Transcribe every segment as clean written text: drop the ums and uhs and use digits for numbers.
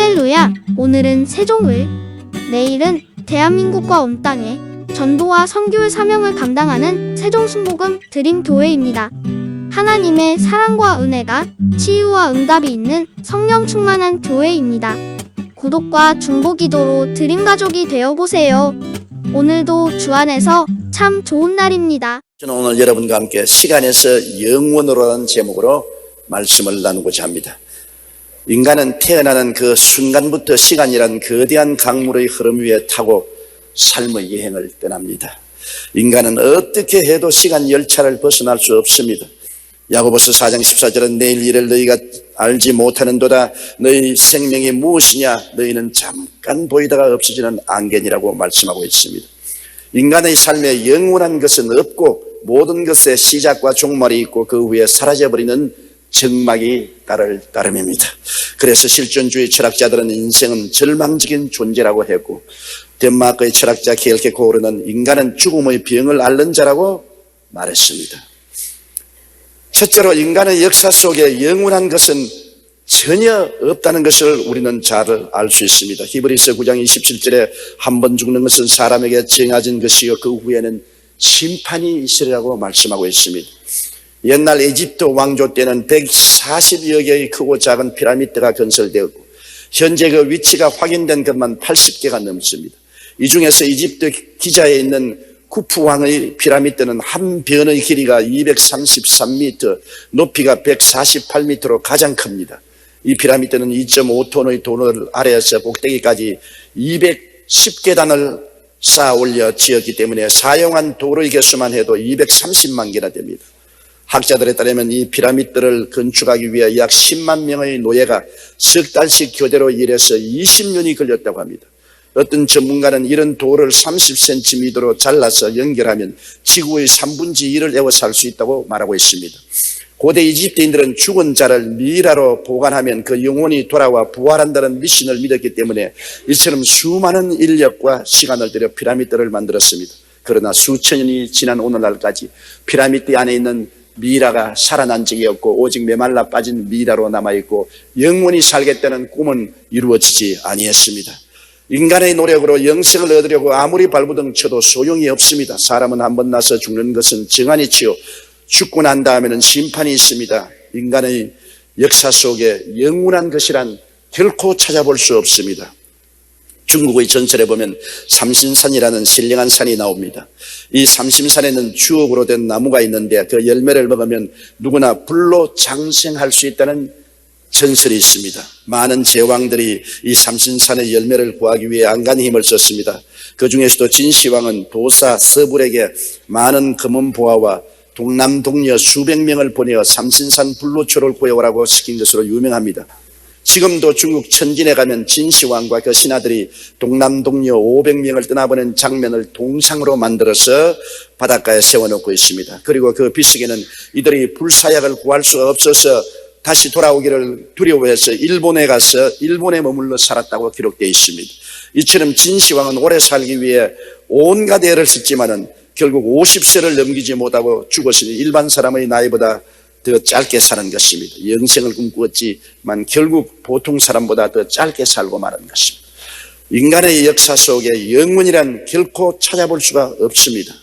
할렐루야! 오늘은 세종을, 내일은 대한민국과 온 땅에 전도와 선교의 사명을 감당하는 세종순복음 드림교회입니다. 하나님의 사랑과 은혜가 치유와 응답이 있는 성령 충만한 교회입니다. 구독과 중보기도로 드림가족이 되어보세요. 오늘도 주 안에서 참 좋은 날입니다. 저는 오늘 여러분과 함께 시간에서 영원으로라는 제목으로 말씀을 나누고자 합니다. 인간은 태어나는 그 순간부터 시간이란 거대한 강물의 흐름 위에 타고 삶의 여행을 떠납니다. 인간은 어떻게 해도 시간 열차를 벗어날 수 없습니다. 야고보서 4장 14절은 내일 일을 너희가 알지 못하는도다. 너희 생명이 무엇이냐? 너희는 잠깐 보이다가 없어지는 안개니라고 말씀하고 있습니다. 인간의 삶에 영원한 것은 없고 모든 것에 시작과 종말이 있고 그 후에 사라져버리는 정막이 따를 따름입니다. 그래서 실존주의 철학자들은 인생은 절망적인 존재라고 했고, 덴마크의 철학자 겔케 고르는 인간은 죽음의 병을 앓는 자라고 말했습니다. 첫째로 인간의 역사 속에 영원한 것은 전혀 없다는 것을 우리는 잘 알 수 있습니다. 히브리서 9장 27절에 한 번 죽는 것은 사람에게 정해진 것이요 그 후에는 심판이 있으리라고 말씀하고 있습니다. 옛날 이집트 왕조 때는 140여 개의 크고 작은 피라미드가 건설되었고 현재 그 위치가 확인된 것만 80개가 넘습니다. 이 중에서 이집트 기자에 있는 쿠프 왕의 피라미드는 한 변의 길이가 233m, 높이가 148m로 가장 큽니다. 이 피라미드는 2.5톤의 돌을 아래에서 꼭대기까지 210계단을 쌓아 올려 지었기 때문에 사용한 돌의 개수만 해도 230만 개나 됩니다. 학자들에 따르면 이 피라미드를 건축하기 위해 약 10만 명의 노예가 석 달씩 교대로 일해서 20년이 걸렸다고 합니다. 어떤 전문가는 이런 돌을 30cm로 잘라서 연결하면 지구의 3분의 1을 에워 살 수 있다고 말하고 있습니다. 고대 이집트인들은 죽은 자를 미이라로 보관하면 그 영혼이 돌아와 부활한다는 미신을 믿었기 때문에 이처럼 수많은 인력과 시간을 들여 피라미드를 만들었습니다. 그러나 수천 년이 지난 오늘날까지 피라미드 안에 있는 미이라가 살아난 적이 없고 오직 메말라 빠진 미이라로 남아있고 영원히 살겠다는 꿈은 이루어지지 아니했습니다. 인간의 노력으로 영생을 얻으려고 아무리 발부둥 쳐도 소용이 없습니다. 사람은 한번 나서 죽는 것은 정한이치요 죽고 난 다음에는 심판이 있습니다. 인간의 역사 속에 영원한 것이란 결코 찾아볼 수 없습니다. 중국의 전설에 보면 삼신산이라는 신령한 산이 나옵니다. 이 삼신산에는 주옥으로 된 나무가 있는데 그 열매를 먹으면 누구나 불로 장생할 수 있다는 전설이 있습니다. 많은 제왕들이 이 삼신산의 열매를 구하기 위해 안간히 힘을 썼습니다. 그 중에서도 진시황은 도사 서불에게 많은 금은 보화와 동남동녀 수백 명을 보내어 삼신산 불로초를 구해오라고 시킨 것으로 유명합니다. 지금도 중국 천진에 가면 진시황과 그 신하들이 동남동녀 500명을 떠나보낸 장면을 동상으로 만들어서 바닷가에 세워놓고 있습니다. 그리고 그 빗속에는 이들이 불사약을 구할 수가 없어서 다시 돌아오기를 두려워해서 일본에 가서 일본에 머물러 살았다고 기록되어 있습니다. 이처럼 진시황은 오래 살기 위해 온갖 애를 썼지만은 결국 50세를 넘기지 못하고 죽었으니 일반 사람의 나이보다 더 짧게 사는 것입니다. 영생을 꿈꾸었지만 결국 보통 사람보다 더 짧게 살고 마는 것입니다. 인간의 역사 속에 영원이란 결코 찾아볼 수가 없습니다.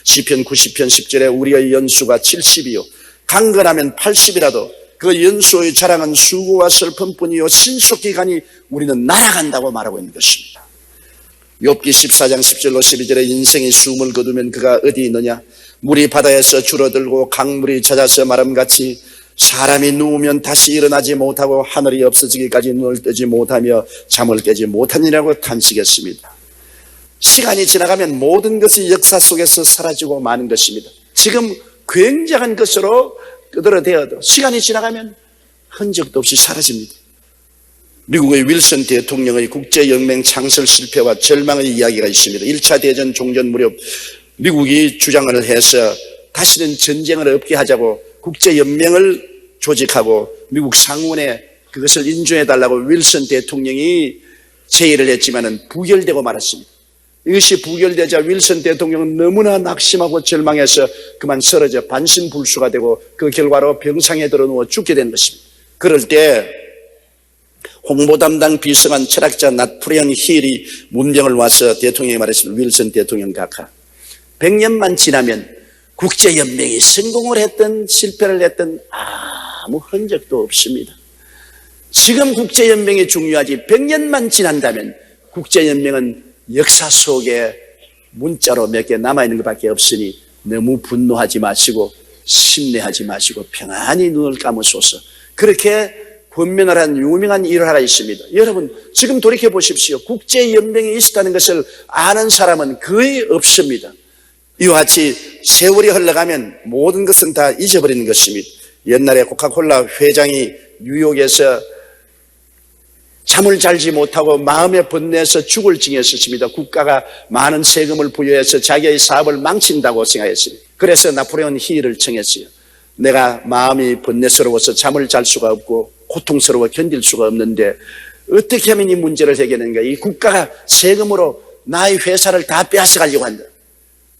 시편 90편 10절에 우리의 연수가 70이요 강건하면 80이라도 그 연수의 자랑은 수고와 슬픔뿐이요 신속히 가니 우리는 날아간다고 말하고 있는 것입니다. 욥기 14장 10절로 12절에 인생이 숨을 거두면 그가 어디 있느냐? 물이 바다에서 줄어들고 강물이 잦아서 마름같이 사람이 누우면 다시 일어나지 못하고 하늘이 없어지기까지 눈을 뜨지 못하며 잠을 깨지 못하니라고 탄식했습니다. 시간이 지나가면 모든 것이 역사 속에서 사라지고 마는 것입니다. 지금 굉장한 것으로 끄드러대어도 시간이 지나가면 흔적도 없이 사라집니다. 미국의 윌슨 대통령의 국제연맹 창설 실패와 절망의 이야기가 있습니다. 1차 대전 종전 무렵 미국이 주장을 해서 다시는 전쟁을 없게 하자고 국제연맹을 조직하고 미국 상원에 그것을 인정해달라고 윌슨 대통령이 제의를 했지만은 부결되고 말았습니다. 이것이 부결되자 윌슨 대통령은 너무나 낙심하고 절망해서 그만 쓰러져 반신불수가 되고 그 결과로 병상에 들어누워 죽게 된 것입니다. 그럴 때 홍보 담당 비서관 철학자 나폴레옹 힐이 문병을 와서 대통령이 말했습니다. 윌슨 대통령 각하. 100년만 지나면 국제연맹이 성공을 했든 실패를 했든 아무 흔적도 없습니다. 지금 국제연맹이 중요하지 100년만 지난다면 국제연맹은 역사 속에 문자로 몇 개 남아있는 것밖에 없으니 너무 분노하지 마시고 심려하지 마시고 평안히 눈을 감으소서. 그렇게 권면을 한 유명한 일화가 있습니다. 여러분 지금 돌이켜 보십시오. 국제연맹이 있었다는 것을 아는 사람은 거의 없습니다. 이와 같이 세월이 흘러가면 모든 것은 다 잊어버리는 것입니다. 옛날에 코카콜라 회장이 뉴욕에서 잠을 잘지 못하고 마음에 번뇌해서 죽을 징했었습니다. 국가가 많은 세금을 부여해서 자기의 사업을 망친다고 생각했습니다. 그래서 나폴레옹 힐을 청했어요. 내가 마음이 번뇌스러워서 잠을 잘 수가 없고 고통스러워 견딜 수가 없는데 어떻게 하면 이 문제를 해결하는가. 이 국가가 세금으로 나의 회사를 다 빼앗아가려고 한다.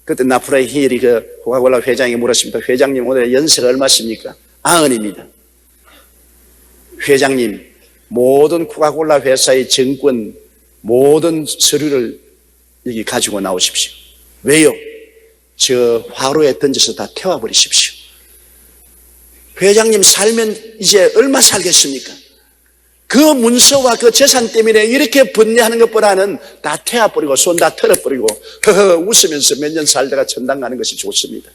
그때 나폴레옹 힐이 그 코카콜라 회장에게 물었습니다. 회장님 오늘 연세가 얼마십니까? 90입니다. 회장님 모든 코카콜라 회사의 정권 모든 서류를 여기 가지고 나오십시오. 왜요? 저 화로에 던져서 다 태워버리십시오. 회장님 살면 이제 얼마 살겠습니까? 그 문서와 그 재산 때문에 이렇게 번뇌하는 것보다는 다 태워버리고 손 다 털어버리고 허허 웃으면서 몇 년 살다가 천당 가는 것이 좋습니다.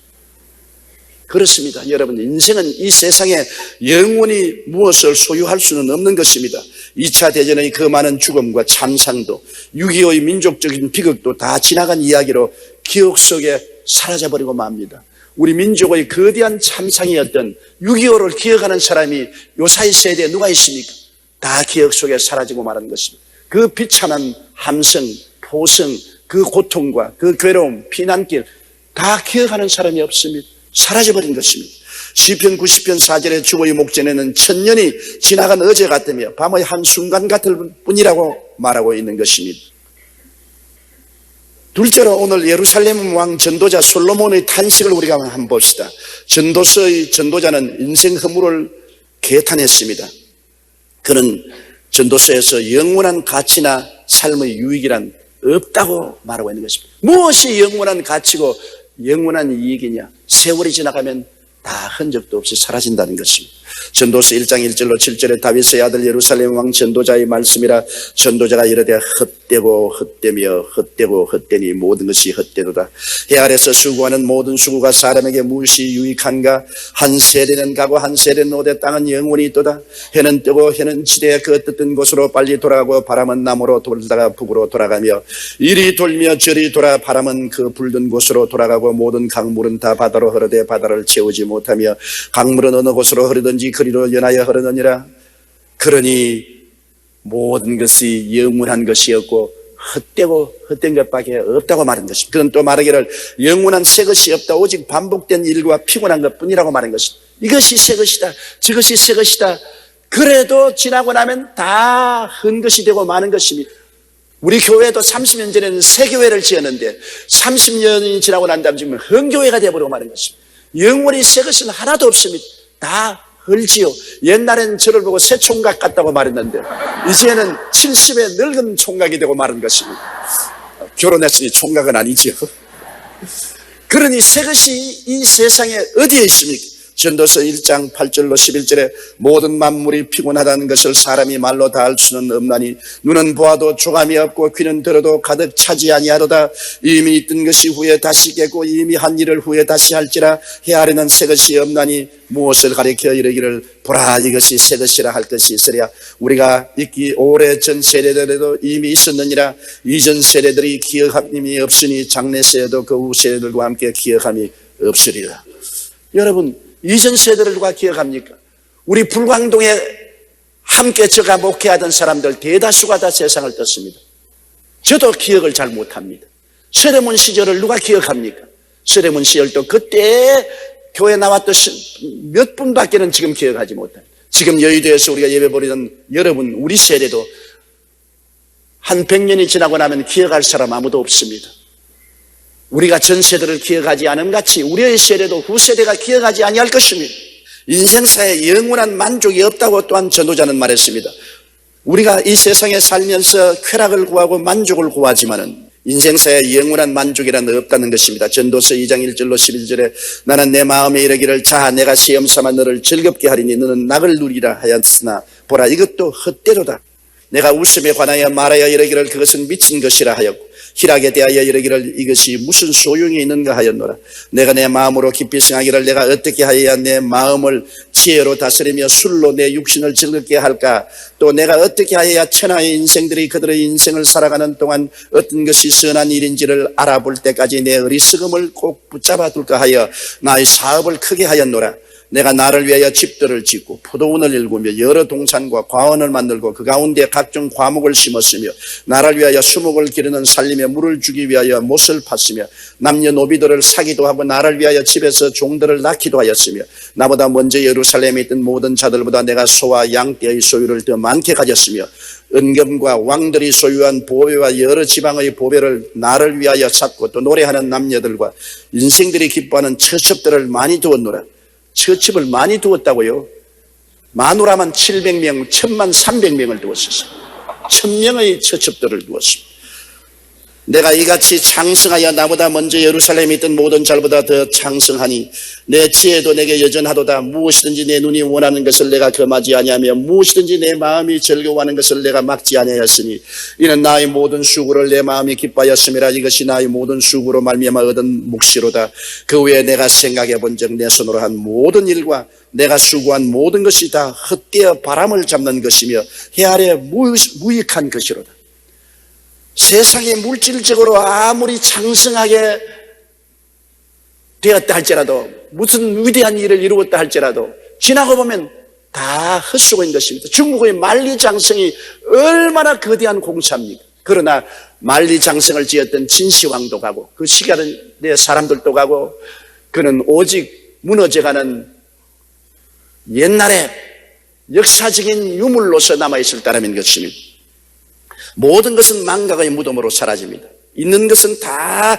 그렇습니다. 여러분 인생은 이 세상에 영원히 무엇을 소유할 수는 없는 것입니다. 2차 대전의 그 많은 죽음과 참상도 6.25의 민족적인 비극도 다 지나간 이야기로 기억 속에 사라져버리고 맙니다. 우리 민족의 거대한 참상이었던 6.25를 기억하는 사람이 요사이 세대에 누가 있습니까? 다 기억 속에 사라지고 말하는 것입니다. 그 비참한 함성, 포성, 그 고통과 그 괴로움, 피난길 다 기억하는 사람이 없습니다. 사라져버린 것입니다. 시편 90편 4절의 주의 목전에는 천년이 지나간 어제 같으며 밤의 한순간 같을 뿐이라고 말하고 있는 것입니다. 둘째로 오늘 예루살렘 왕 전도자 솔로몬의 탄식을 우리가 한번 봅시다. 전도서의 전도자는 인생 허물을 개탄했습니다. 그는 전도서에서 영원한 가치나 삶의 유익이란 없다고 말하고 있는 것입니다. 무엇이 영원한 가치고 영원한 이익이냐? 세월이 지나가면 다 흔적도 없이 사라진다는 것입니다. 전도서 1장 1절로 7절에 다윗의 아들 예루살렘 왕 전도자의 말씀이라. 전도자가 이르되 헛되고 헛되며 헛되고 헛되니 모든 것이 헛되도다. 해 아래서 수고하는 모든 수고가 사람에게 무엇이 유익한가? 한 세대는 가고 한 세대는 오되 땅은 영원히 있도다. 해는 뜨고 해는 지대 그 뜨던 곳으로 빨리 돌아가고 바람은 남으로 돌다가 북으로 돌아가며 이리 돌며 저리 돌아 바람은 그 불던 곳으로 돌아가고 모든 강물은 다 바다로 흐르되 바다를 채우지 못하며 강물은 어느 곳으로 흐르든지 그리로 연하여 흐르느니라. 그러니 모든 것이 영원한 것이었고 헛되고 헛된 것밖에 없다고 말한 것입니다. 그는 또 말하기를 영원한 새 것이 없다. 오직 반복된 일과 피곤한 것뿐이라고 말한 것입니다. 이것이 새 것이다. 저것이 새 것이다. 그래도 지나고 나면 다 한 것이 되고 마는 것입니다. 우리 교회도 30년 전에는 새 교회를 지었는데 30년이 지나고 난 다음에 지금 헛교회가 되어버리고 마는 것입니다. 영원히 새 것은 하나도 없습니다. 다 헐지요. 옛날엔 저를 보고 새 총각 같다고 말했는데 이제는 70의 늙은 총각이 되고 마는 것입니다. 결혼했으니 총각은 아니죠. 그러니 새 것이 이 세상에 어디에 있습니까? 전도서 1장 8절로 11절에 모든 만물이 피곤하다는 것을 사람이 말로 다 할 수는 없나니 눈은 보아도 조감이 없고 귀는 들어도 가득 차지 아니하도다. 이미 있던 것이 후에 다시 깼고 이미 한 일을 후에 다시 할지라. 해 아래는 새 것이 없나니 무엇을 가리켜 이르기를 보라 이것이 새 것이라 할 것이 있으랴. 우리가 있기 오래전 세대들에도 이미 있었느니라. 이전 세대들이 기억함이 없으니 장래 세대도 그 후 세대들과 함께 기억함이 없으리라. 여러분 이전 세대를 누가 기억합니까? 우리 불광동에 함께 저가 목회하던 사람들 대다수가 다 세상을 떴습니다. 저도 기억을 잘 못합니다. 서래문 시절을 누가 기억합니까? 서래문 시절도 그때 교회 나왔던 몇 분밖에는 지금 기억하지 못합니다. 지금 여의도에서 우리가 예배 보리던 여러분 우리 세대도 한 100년이 지나고 나면 기억할 사람 아무도 없습니다. 우리가 전 세대를 기억하지 않음 같이 우리의 세대도 후세대가 기억하지 아니할 것입니다. 인생사에 영원한 만족이 없다고 또한 전도자는 말했습니다. 우리가 이 세상에 살면서 쾌락을 구하고 만족을 구하지만은 인생사에 영원한 만족이란 없다는 것입니다. 전도서 2장 1절로 11절에 나는 내 마음에 이르기를 자 내가 시험 삼아 너를 즐겁게 하리니 너는 낙을 누리라 하였으나 보라 이것도 헛되도다. 내가 웃음에 관하여 말하여 이르기를 그것은 미친 것이라 하였고 희락에 대하여 이르기를 이것이 무슨 소용이 있는가 하였노라. 내가 내 마음으로 깊이 생각하기를 내가 어떻게 하여야 내 마음을 지혜로 다스리며 술로 내 육신을 즐겁게 할까. 또 내가 어떻게 하여야 천하의 인생들이 그들의 인생을 살아가는 동안 어떤 것이 선한 일인지를 알아볼 때까지 내 어리석음을 꼭 붙잡아 둘까 하여 나의 사업을 크게 하였노라. 내가 나를 위하여 집들을 짓고 포도원을 일구며 여러 동산과 과원을 만들고 그 가운데 각종 과목을 심었으며 나를 위하여 수목을 기르는 살림에 물을 주기 위하여 못을 팠으며 남녀노비들을 사기도 하고 나를 위하여 집에서 종들을 낳기도 하였으며 나보다 먼저 예루살렘에 있던 모든 자들보다 내가 소와 양떼의 소유를 더 많게 가졌으며 은금과 왕들이 소유한 보배와 여러 지방의 보배를 나를 위하여 샀고 또 노래하는 남녀들과 인생들이 기뻐하는 처첩들을 많이 두었노라. 처첩을 많이 두었다고요? 마누라만 700명, 1000만 300명을 두었었어요. 1000명의 처첩들을 두었습니다. 내가 이같이 창성하여 나보다 먼저 예루살렘에 있던 모든 자보다 더 창성하니 내 지혜도 내게 여전하도다. 무엇이든지 내 눈이 원하는 것을 내가 금하지 아니하며 무엇이든지 내 마음이 즐거워하는 것을 내가 막지 아니하였으니 이는 나의 모든 수고를 내 마음이 기뻐하였음이라. 이것이 나의 모든 수고로 말미암아 얻은 묵시로다. 그 외에 내가 생각해 본즉 내 손으로 한 모든 일과 내가 수고한 모든 것이 다 헛되어 바람을 잡는 것이며 해 아래 무익한 것이로다. 세상이 물질적으로 아무리 창성하게 되었다 할지라도 무슨 위대한 일을 이루었다 할지라도 지나고 보면 다 헛수고인 것입니다. 중국의 만리장성이 얼마나 거대한 공사입니까? 그러나 만리장성을 지었던 진시황도 가고 그 시간에 사람들도 가고 그는 오직 무너져가는 옛날에 역사적인 유물로서 남아있을 따름인 것입니다. 모든 것은 망각의 무덤으로 사라집니다. 있는 것은 다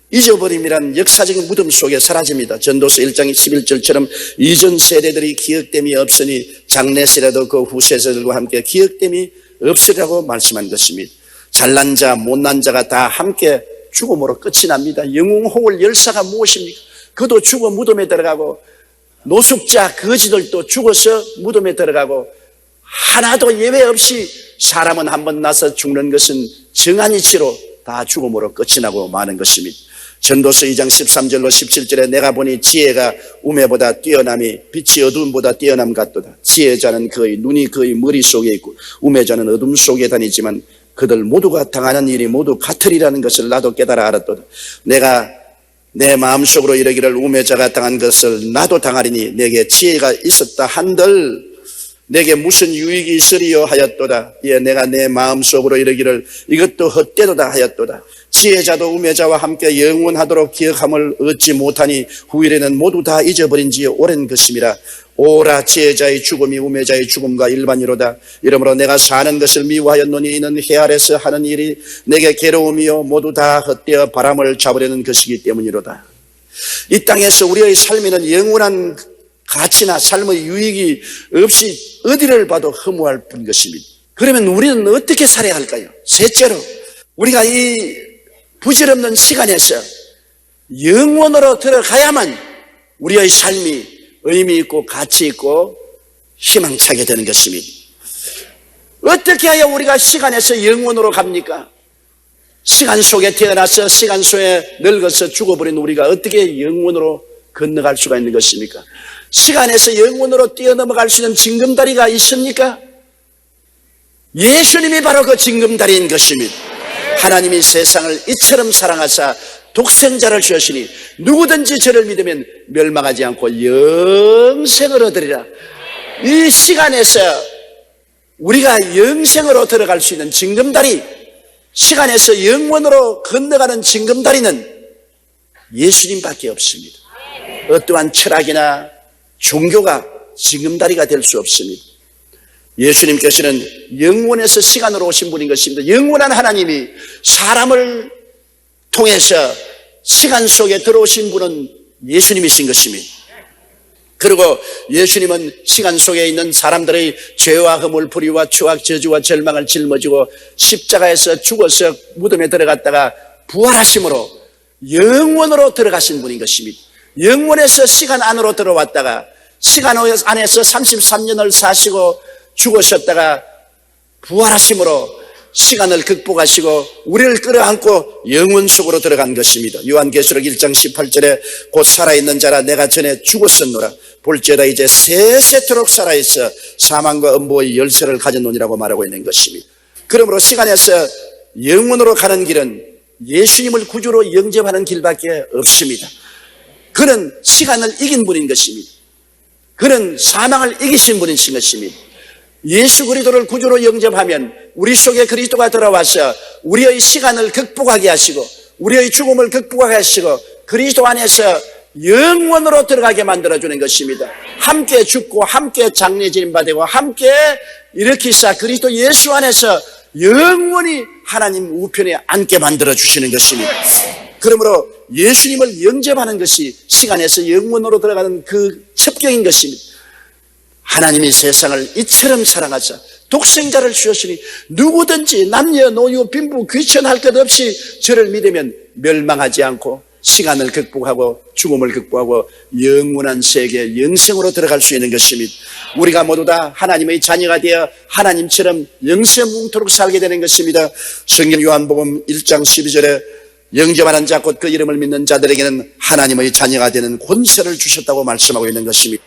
잊어버림이란 역사적인 무덤 속에 사라집니다. 전도서 1장 11절처럼 이전 세대들이 기억됨이 없으니 장래 세대도 그 후세 세대들과 함께 기억됨이 없으리라고 말씀한 것입니다. 잘난 자 못난 자가 다 함께 죽음으로 끝이 납니다. 영웅호월 열사가 무엇입니까? 그도 죽어 무덤에 들어가고 노숙자 거지들도 죽어서 무덤에 들어가고 하나도 예외 없이 사람은 한번 나서 죽는 것은 정한이치로 다 죽음으로 끝이 나고 마는 것입니다. 전도서 2장 13절로 17절에 내가 보니 지혜가 우매보다 뛰어남이 빛이 어두움보다 뛰어남 같도다. 지혜자는 그의 눈이 그의 머릿속에 있고 우매자는 어둠 속에 다니지만 그들 모두가 당하는 일이 모두 같으리라는 것을 나도 깨달아 알았도다. 내가 내 마음속으로 이르기를 우매자가 당한 것을 나도 당하리니 내게 지혜가 있었다 한들 내게 무슨 유익이 있으리요 하였도다. 예, 내가 내 마음속으로 이르기를 이것도 헛되도다 하였도다. 지혜자도 우매자와 함께 영원하도록 기억함을 얻지 못하니 후일에는 모두 다 잊어버린 지 오랜 것임이라. 오라 지혜자의 죽음이 우매자의 죽음과 일반이로다. 이러므로 내가 사는 것을 미워하였노니 이는 해 아래서 하는 일이 내게 괴로움이요 모두 다 헛되어 바람을 잡으려는 것이기 때문이로다. 이 땅에서 우리의 삶에는 영원한 가치나 삶의 유익이 없이 어디를 봐도 허무할 뿐 것입니다. 그러면 우리는 어떻게 살아야 할까요? 셋째로 우리가 이 부질없는 시간에서 영원으로 들어가야만 우리의 삶이 의미 있고 가치 있고 희망차게 되는 것입니다. 어떻게 해야 우리가 시간에서 영원으로 갑니까? 시간 속에 태어나서 시간 속에 늙어서 죽어버린 우리가 어떻게 영원으로 건너갈 수가 있는 것입니까? 시간에서 영원으로 뛰어넘어갈 수 있는 징검다리가 있습니까? 예수님이 바로 그 징검다리인 것입니다. 하나님이 세상을 이처럼 사랑하사 독생자를 주시니 누구든지 저를 믿으면 멸망하지 않고 영생을 얻으리라. 이 시간에서 우리가 영생으로 들어갈 수 있는 징검다리, 시간에서 영원으로 건너가는 징검다리는 예수님밖에 없습니다. 어떠한 철학이나 종교가 징검다리가 될 수 없습니다. 예수님께서는 영원에서 시간으로 오신 분인 것입니다. 영원한 하나님이 사람을 통해서 시간 속에 들어오신 분은 예수님이신 것입니다. 그리고 예수님은 시간 속에 있는 사람들의 죄와 허물, 불의와 추악, 저주와 절망을 짊어지고 십자가에서 죽어서 무덤에 들어갔다가 부활하심으로 영원으로 들어가신 분인 것입니다. 영원에서 시간 안으로 들어왔다가 시간 안에서 33년을 사시고 죽으셨다가 부활하심으로 시간을 극복하시고 우리를 끌어안고 영원 속으로 들어간 것입니다. 요한계시록 1장 18절에 곧 살아있는 자라 내가 전에 죽었었노라 볼지어다 이제 세세토록 살아있어 사망과 음부의 열쇠를 가졌노니라고 말하고 있는 것입니다. 그러므로 시간에서 영원으로 가는 길은 예수님을 구주로 영접하는 길밖에 없습니다. 그는 시간을 이긴 분인 것입니다. 그는 사망을 이기신 분이신 것입니다. 예수 그리스도를 구주로 영접하면 우리 속에 그리스도가 들어와서 우리의 시간을 극복하게 하시고 우리의 죽음을 극복하게 하시고 그리스도 안에서 영원으로 들어가게 만들어주는 것입니다. 함께 죽고 함께 장례지림 받고 함께 일으키사 그리스도 예수 안에서 영원히 하나님 우편에 앉게 만들어주시는 것입니다. 그러므로 예수님을 영접하는 것이 시간에서 영원으로 들어가는 그 첩경인 것입니다. 하나님이 세상을 이처럼 사랑하사 독생자를 주셨으니 누구든지 남녀 노유 빈부 귀천할 것 없이 저를 믿으면 멸망하지 않고 시간을 극복하고 죽음을 극복하고 영원한 세계 영생으로 들어갈 수 있는 것입니다. 우리가 모두 다 하나님의 자녀가 되어 하나님처럼 영생뭉토록 살게 되는 것입니다. 성경 요한복음 1장 12절에 영접하는 자 곧 그 이름을 믿는 자들에게는 하나님의 자녀가 되는 권세를 주셨다고 말씀하고 있는 것입니다.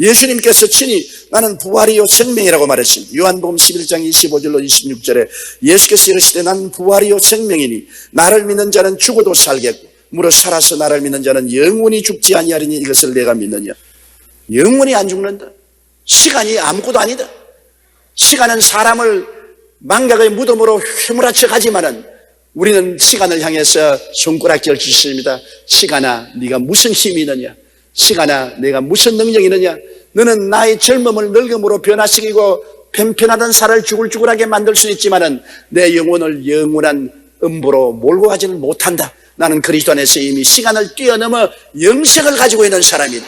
예수님께서 친히 나는 부활이요 생명이라고 말했습니다. 요한복음 11장 25절로 26절에 예수께서 이르시되 나는 부활이요 생명이니 나를 믿는 자는 죽어도 살겠고 무릇 살아서 나를 믿는 자는 영원히 죽지 아니하리니 이것을 내가 믿느냐. 영원히 안 죽는다. 시간이 아무것도 아니다. 시간은 사람을 망각의 무덤으로 휘몰아쳐 가지만은 우리는 시간을 향해서 손가락질 주십니다. 시간아 네가 무슨 힘이 있느냐. 시간아 내가 무슨 능력이 있느냐. 너는 나의 젊음을 늙음으로 변화시키고 편편하던 살을 쭈글쭈글하게 만들 수 있지만은 내 영혼을 영원한 음부로 몰고 가지는 못한다. 나는 그리스도 안에서 이미 시간을 뛰어넘어 영생을 가지고 있는 사람이다.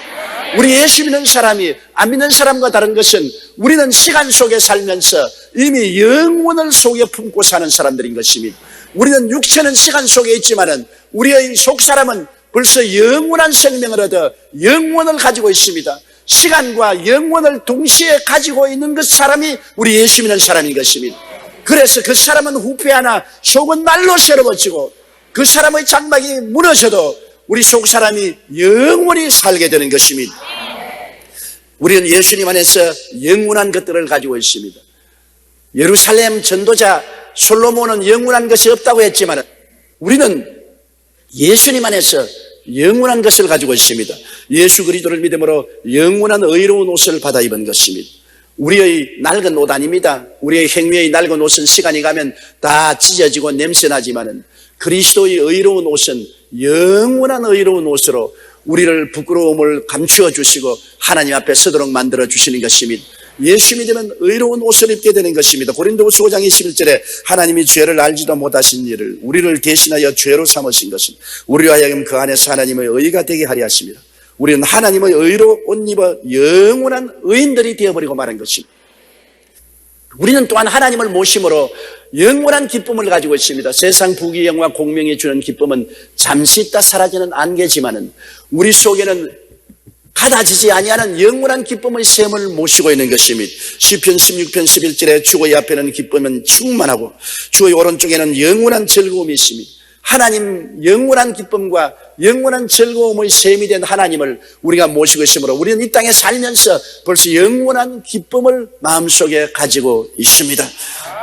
우리 예수 믿는 사람이 안 믿는 사람과 다른 것은 우리는 시간 속에 살면서 이미 영원을 속에 품고 사는 사람들인 것입니다. 우리는 육체는 시간 속에 있지만은 우리의 속사람은 벌써 영원한 생명을 얻어 영원을 가지고 있습니다. 시간과 영원을 동시에 가지고 있는 그 사람이 우리 예수 믿는 사람인 것입니다. 그래서 그 사람은 후패하나 속은 날로 새로워지고 그 사람의 장막이 무너져도 우리 속사람이 영원히 살게 되는 것입니다. 우리는 예수님 안에서 영원한 것들을 가지고 있습니다. 예루살렘 전도자 솔로몬은 영원한 것이 없다고 했지만 우리는 예수님 안에서 영원한 것을 가지고 있습니다. 예수 그리스도를 믿음으로 영원한 의로운 옷을 받아 입은 것입니다. 우리의 낡은 옷 아닙니다. 우리의 행위의 낡은 옷은 시간이 가면 다 찢어지고 냄새나지만은 그리스도의 의로운 옷은 영원한 의로운 옷으로 우리를 부끄러움을 감추어 주시고 하나님 앞에 서도록 만들어 주시는 것입니다. 예수 믿으면 의로운 옷을 입게 되는 것입니다. 고린도후서 5장 21절에 하나님이 죄를 알지도 못하신 일을 우리를 대신하여 죄로 삼으신 것은 우리로 하여금 그 안에서 하나님의 의가 되게 하려 하십니다. 우리는 하나님의 의로 옷 입어 영원한 의인들이 되어버리고 말한 것입니다. 우리는 또한 하나님을 모심으로 영원한 기쁨을 가지고 있습니다. 세상 부귀영화 공명이 주는 기쁨은 잠시 있다 사라지는 안개지만은 우리 속에는 가다지지 아니하는 영원한 기쁨의 샘을 모시고 있는 것입니다. 시편 16편 11절에 주의 앞에는 기쁨은 충만하고 주의 오른쪽에는 영원한 즐거움이 있습니다. 하나님 영원한 기쁨과 영원한 즐거움의 샘이 된 하나님을 우리가 모시고 있으므로 우리는 이 땅에 살면서 벌써 영원한 기쁨을 마음속에 가지고 있습니다.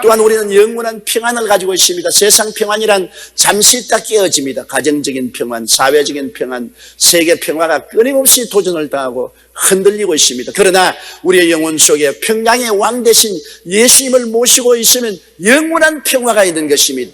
또한 우리는 영원한 평안을 가지고 있습니다. 세상 평안이란 잠시 있다 깨어집니다. 가정적인 평안, 사회적인 평안, 세계 평화가 끊임없이 도전을 당하고 흔들리고 있습니다. 그러나 우리의 영혼 속에 평강의 왕 대신 예수님을 모시고 있으면 영원한 평화가 있는 것입니다.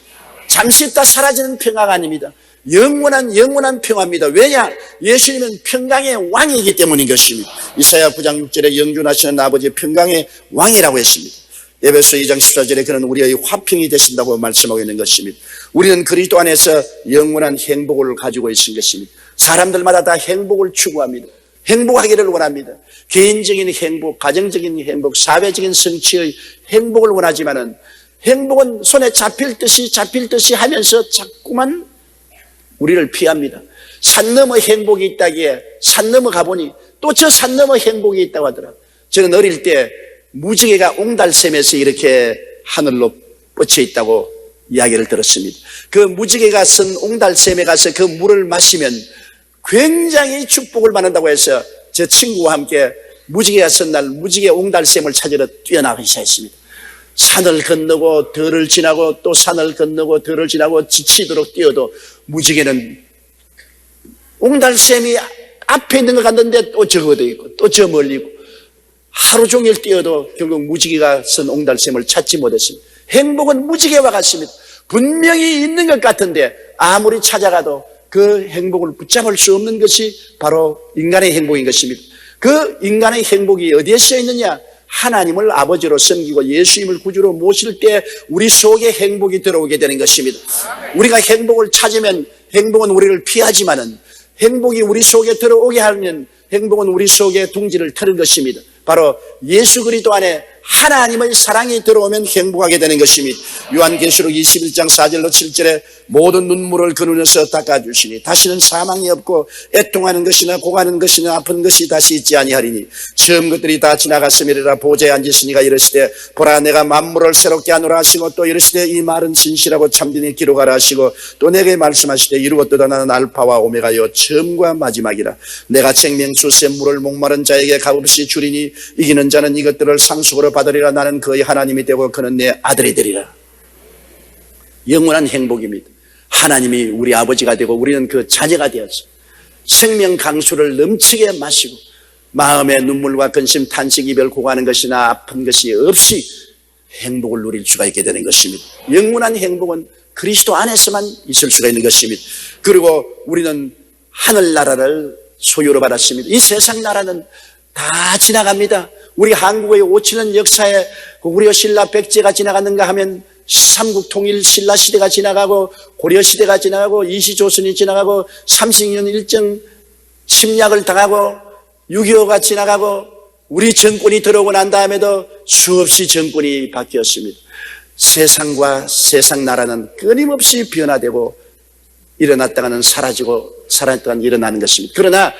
잠시 있다 사라지는 평화가 아닙니다. 영원한 평화입니다. 왜냐? 예수님은 평강의 왕이기 때문인 것입니다. 이사야 9장 6절에 영존하시는 아버지 평강의 왕이라고 했습니다. 에베소 2장 14절에 그는 우리의 화평이 되신다고 말씀하고 있는 것입니다. 우리는 그리스도 안에서 영원한 행복을 가지고 있는 것입니다. 사람들마다 다 행복을 추구합니다. 행복하기를 원합니다. 개인적인 행복, 가정적인 행복, 사회적인 성취의 행복을 원하지만은 행복은 손에 잡힐 듯이 하면서 자꾸만 우리를 피합니다. 산 너머 행복이 있다기에 산 넘어 가보니 또 저 산 너머 행복이 있다고 하더라. 저는 어릴 때 무지개가 옹달샘에서 이렇게 하늘로 뻗쳐 있다고 이야기를 들었습니다. 그 무지개가 선 옹달샘에 가서 그 물을 마시면 굉장히 축복을 받는다고 해서 제 친구와 함께 무지개가 선 날 무지개 옹달샘을 찾으러 뛰어나가기 시작했습니다. 산을 건너고 들을 지나고 또 산을 건너고 들을 지나고 지치도록 뛰어도 무지개는 옹달샘이 앞에 있는 것 같는데 또 저 어디 있고 또 저 멀리 있고 하루 종일 뛰어도 결국 무지개가 선 옹달샘을 찾지 못했습니다. 행복은 무지개와 같습니다. 분명히 있는 것 같은데 아무리 찾아가도 그 행복을 붙잡을 수 없는 것이 바로 인간의 행복인 것입니다. 그 인간의 행복이 어디에 쓰여 있느냐? 하나님을 아버지로 섬기고 예수님을 구주로 모실 때 우리 속에 행복이 들어오게 되는 것입니다. 우리가 행복을 찾으면 행복은 우리를 피하지만은 행복이 우리 속에 들어오게 하면 행복은 우리 속에 둥지를 트는 것입니다. 바로 예수 그리스도 안에 하나님의 사랑이 들어오면 행복하게 되는 것입니다. 요한계시록 21장 4절로 7절에 모든 눈물을 그 눈에서 닦아주시니 다시는 사망이 없고 애통하는 것이나 고가는 것이나 아픈 것이 다시 있지 아니하리니 처음 것들이 다 지나갔음이라. 보좌에 앉으시니가 이르시되 보라 내가 만물을 새롭게 하노라 하시고 또 이르시되 이 말은 진실하고 참되니 기록하라 하시고 또 내게 말씀하시되 이루었도다 나는 알파와 오메가요 처음과 마지막이라. 내가 생명수 샘물을 목마른 자에게 값없이 주리니 이기는 자는 이것들을 상속으로 받으리라. 나는 그의 하나님이 되고 그는 내 아들이 되리라. 영원한 행복입니다. 하나님이 우리 아버지가 되고 우리는 그 자녀가 되어서 생명 강수를 넘치게 마시고 마음의 눈물과 근심, 탄식, 이별, 고가는 것이나 아픈 것이 없이 행복을 누릴 수가 있게 되는 것입니다. 영원한 행복은 그리스도 안에서만 있을 수가 있는 것입니다. 그리고 우리는 하늘나라를 소유로 받았습니다. 이 세상 나라는 다 지나갑니다. 우리 한국의 5,000년 역사에 고구려 신라 백제가 지나갔는가 하면 삼국 통일 신라 시대가 지나가고 고려 시대가 지나가고 이시조선이 지나가고 30년 일정 침략을 당하고 6.25가 지나가고 우리 정권이 들어오고 난 다음에도 수없이 정권이 바뀌었습니다. 세상과 세상 나라는 끊임없이 변화되고 일어났다가는 사라지고 살아났다가는 일어나는 것입니다. 그러나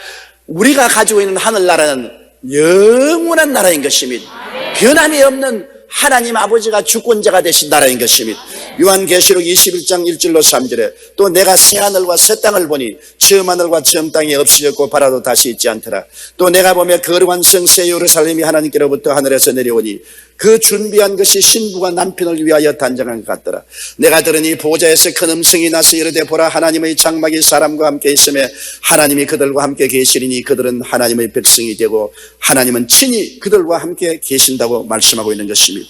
우리가 가지고 있는 하늘나라는 영원한 나라인 것입니다. 변함이 없는 하나님 아버지가 주권자가 되신 나라인 것입니다. 요한계시록 21장 1절로 3절에 또 내가 새하늘과 새 땅을 보니 처음 하늘과 처음 땅이 없어졌고 바라도 다시 있지 않더라. 또 내가 보며 거룩한 성 새 예루살렘이 하나님께로부터 하늘에서 내려오니 그 준비한 것이 신부가 남편을 위하여 단장한 것 같더라. 내가 들으니 보좌에서 큰 음성이 나서 이르되 보라 하나님의 장막이 사람과 함께 있으며 하나님이 그들과 함께 계시리니 그들은 하나님의 백성이 되고 하나님은 친히 그들과 함께 계신다고 말씀하고 있는 것입니다.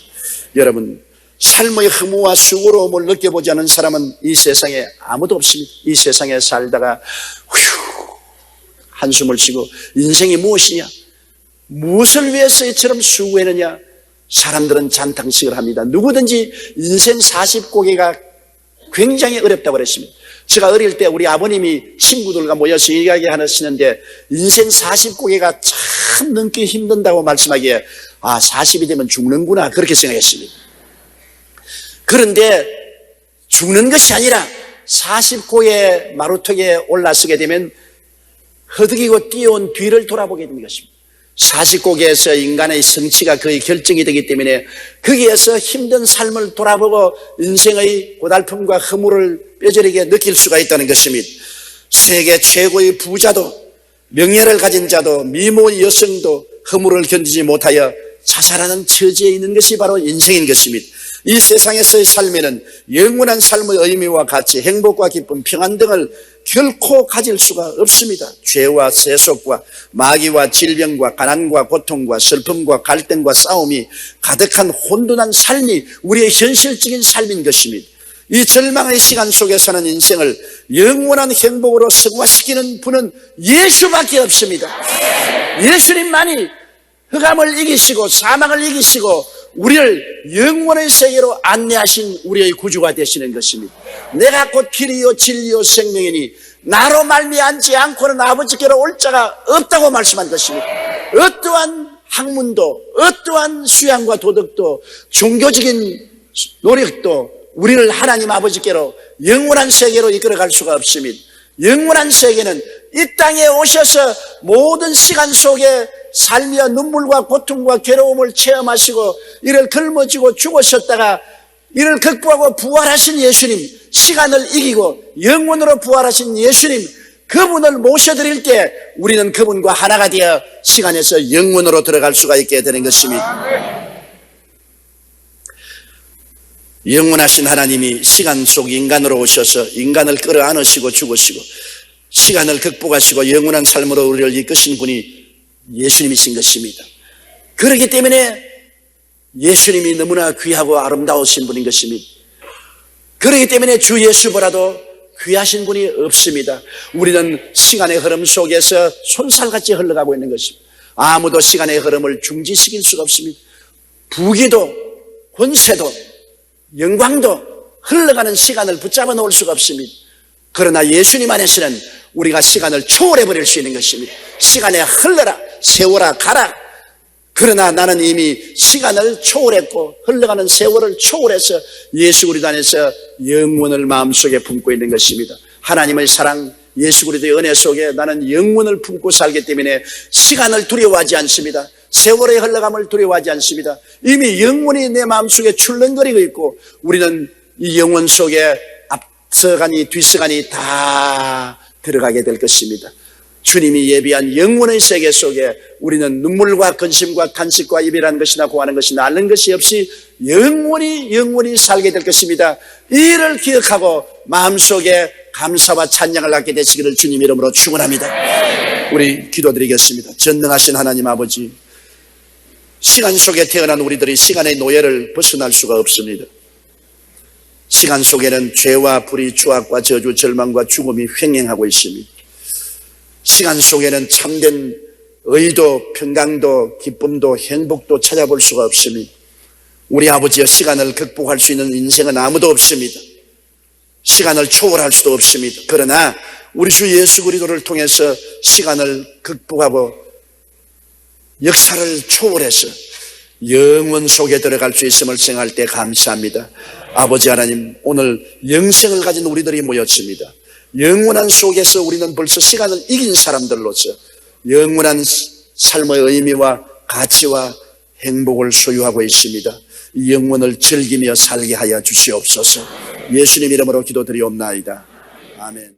여러분, 삶의 허무와 수고로움을 느껴보지 않은 사람은 이 세상에 아무도 없습니다. 이 세상에 살다가 한숨을 쉬고 인생이 무엇이냐, 무엇을 위해서 이처럼 수고했느냐, 사람들은 잔탕식을 합니다. 누구든지 인생 40고개가 굉장히 어렵다고 그랬습니다. 제가 어릴 때 우리 아버님이 친구들과 모여서 이야기하시는데 인생 40고개가 참 넘기 힘든다고 말씀하기에 40이 되면 죽는구나 그렇게 생각했습니다. 그런데 죽는 것이 아니라 40고의 마루턱에 올라서게 되면 허덕이고 뛰어온 뒤를 돌아보게 되는 것입니다. 40고개에서 인간의 성취가 거의 결정이 되기 때문에 거기에서 힘든 삶을 돌아보고 인생의 고달픔과 허물을 뼈저리게 느낄 수가 있다는 것입니다. 세계 최고의 부자도 명예를 가진 자도 미모 여성도 허물을 견디지 못하여 자살하는 처지에 있는 것이 바로 인생인 것입니다. 이 세상에서의 삶에는 영원한 삶의 의미와 가치, 행복과 기쁨, 평안 등을 결코 가질 수가 없습니다. 죄와 세속과 마귀와 질병과 가난과 고통과 슬픔과 갈등과 싸움이 가득한 혼돈한 삶이 우리의 현실적인 삶인 것입니다. 이 절망의 시간 속에 사는 인생을 영원한 행복으로 승화시키는 분은 예수밖에 없습니다. 예수님만이 흑암을 이기시고 사망을 이기시고 우리를 영원의 세계로 안내하신 우리의 구주가 되시는 것입니다. 내가 곧 길이요 진리요 생명이니 나로 말미암지 않고는 아버지께로 올 자가 없다고 말씀한 것입니다. 어떠한 학문도, 어떠한 수양과 도덕도, 종교적인 노력도 우리를 하나님 아버지께로 영원한 세계로 이끌어갈 수가 없습니다. 영원한 세계는 이 땅에 오셔서 모든 시간 속에 삶이와 눈물과 고통과 괴로움을 체험하시고 이를 짊어지고 죽으셨다가 이를 극복하고 부활하신 예수님, 시간을 이기고 영원으로 부활하신 예수님, 그분을 모셔드릴 때 우리는 그분과 하나가 되어 시간에서 영원으로 들어갈 수가 있게 되는 것입니다. 영원하신 하나님이 시간 속 인간으로 오셔서 인간을 끌어안으시고 죽으시고 시간을 극복하시고 영원한 삶으로 우리를 이끄신 분이 예수님이신 것입니다. 그렇기 때문에 예수님이 너무나 귀하고 아름다우신 분인 것입니다. 그렇기 때문에 주 예수보다도 귀하신 분이 없습니다. 우리는 시간의 흐름 속에서 손살같이 흘러가고 있는 것입니다. 아무도 시간의 흐름을 중지시킬 수가 없습니다. 부귀도 권세도 영광도 흘러가는 시간을 붙잡아 놓을 수가 없습니다. 그러나 예수님 안에서는 우리가 시간을 초월해 버릴 수 있는 것입니다. 시간에 흘러라, 세월아 가라. 그러나 나는 이미 시간을 초월했고 흘러가는 세월을 초월해서 예수 그리스도 안에서 영원을 마음속에 품고 있는 것입니다. 하나님의 사랑, 예수 그리스도의 은혜 속에 나는 영원을 품고 살기 때문에 시간을 두려워하지 않습니다. 세월의 흘러감을 두려워하지 않습니다. 이미 영원이 내 마음속에 출렁거리고 있고 우리는 이 영원 속에 앞서가니 뒤서가니 다 들어가게 될 것입니다. 주님이 예비한 영원의 세계 속에 우리는 눈물과 근심과 탄식과 이별하는 것이나 고하는 것이나 앓는 것이 없이 영원히 살게 될 것입니다. 이를 기억하고 마음속에 감사와 찬양을 갖게 되시기를 주님 이름으로 축원합니다. 우리 기도드리겠습니다. 전능하신 하나님 아버지, 시간 속에 태어난 우리들이 시간의 노예를 벗어날 수가 없습니다. 시간 속에는 죄와 불의, 추악과 저주, 절망과 죽음이 횡행하고 있습니다. 시간 속에는 참된 의도, 평강도, 기쁨도, 행복도 찾아볼 수가 없습니다. 우리 아버지여, 시간을 극복할 수 있는 인생은 아무도 없습니다. 시간을 초월할 수도 없습니다. 그러나 우리 주 예수 그리스도를 통해서 시간을 극복하고 역사를 초월해서 영원 속에 들어갈 수 있음을 생각할 때 감사합니다. 아버지 하나님, 오늘 영생을 가진 우리들이 모였습니다. 영원한 속에서 우리는 벌써 시간을 이긴 사람들로서 영원한 삶의 의미와 가치와 행복을 소유하고 있습니다. 이 영원을 즐기며 살게 하여 주시옵소서. 예수님 이름으로 기도드리옵나이다. 아멘.